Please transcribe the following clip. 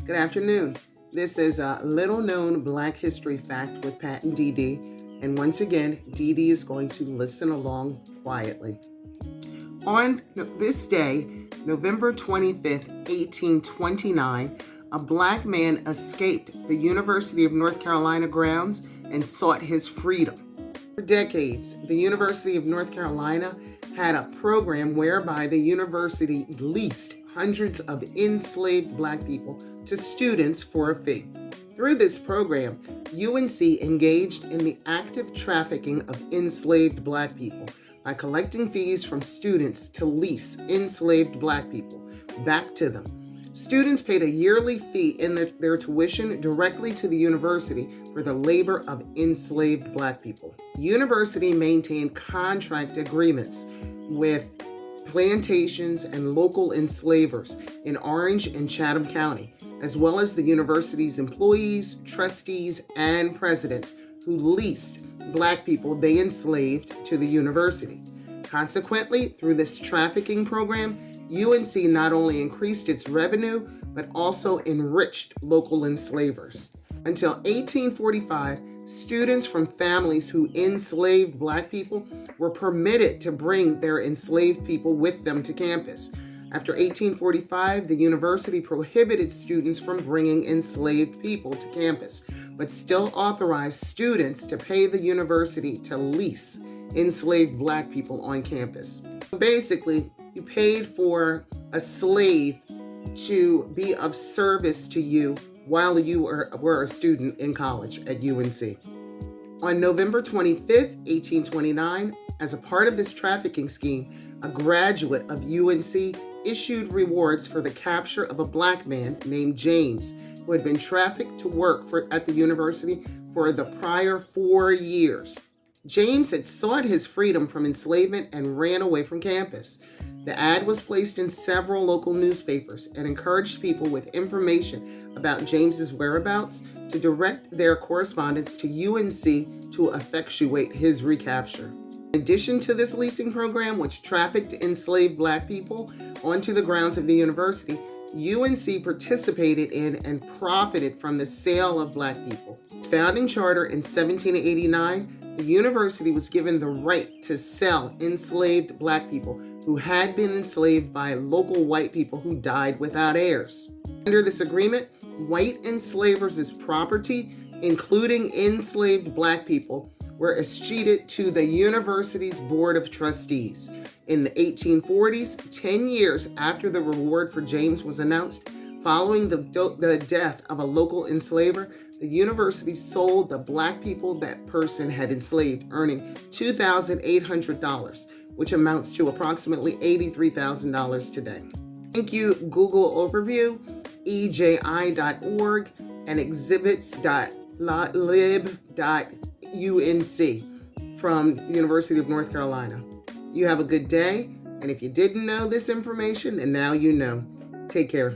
Good afternoon. This is a little known Black History fact with Pat and Dee Dee. And once again, Dee Dee is going to listen along quietly. On this day, November 25th, 1829, a Black man escaped the University of North Carolina grounds and sought his freedom. For decades, the University of North Carolina had a program whereby the university leased hundreds of enslaved Black people to students for a fee. Through this program, UNC engaged in the active trafficking of enslaved Black people by collecting fees from students to lease enslaved Black people back to them. Students paid a yearly fee in their tuition directly to the university for the labor of enslaved Black people. The university maintained contract agreements with plantations and local enslavers in Orange and Chatham County, as well as the university's employees, trustees, and presidents who leased Black people they enslaved to the university. Consequently, through this trafficking program, UNC not only increased its revenue, but also enriched local enslavers. Until 1845, students from families who enslaved Black people were permitted to bring their enslaved people with them to campus. After 1845, the university prohibited students from bringing enslaved people to campus, but still authorized students to pay the university to lease enslaved Black people on campus. Basically, you paid for a slave to be of service to you while you were a student in college at UNC. On November 25th, 1829, as a part of this trafficking scheme, a graduate of UNC issued rewards for the capture of a Black man named James, who had been trafficked to work at the university for the prior 4 years. James had sought his freedom from enslavement and ran away from campus. The ad was placed in several local newspapers and encouraged people with information about James's whereabouts to direct their correspondence to UNC to effectuate his recapture. In addition to this leasing program, which trafficked enslaved Black people onto the grounds of the university, UNC participated in and profited from the sale of Black people. Its founding charter in 1789, the university was given the right to sell enslaved Black people who had been enslaved by local white people who died without heirs. Under this agreement, white enslavers' property, including enslaved Black people, were escheated to the university's Board of Trustees. In the 1840s, 10 years after the reward for James was announced, following the death of a local enslaver, the university sold the Black people that person had enslaved, earning $2,800, which amounts to approximately $83,000 today. Thank you, Google Overview, EJI.org, and exhibits.lib.unc from the University of North Carolina. You have a good day, and if you didn't know this information, and now you know. Take care.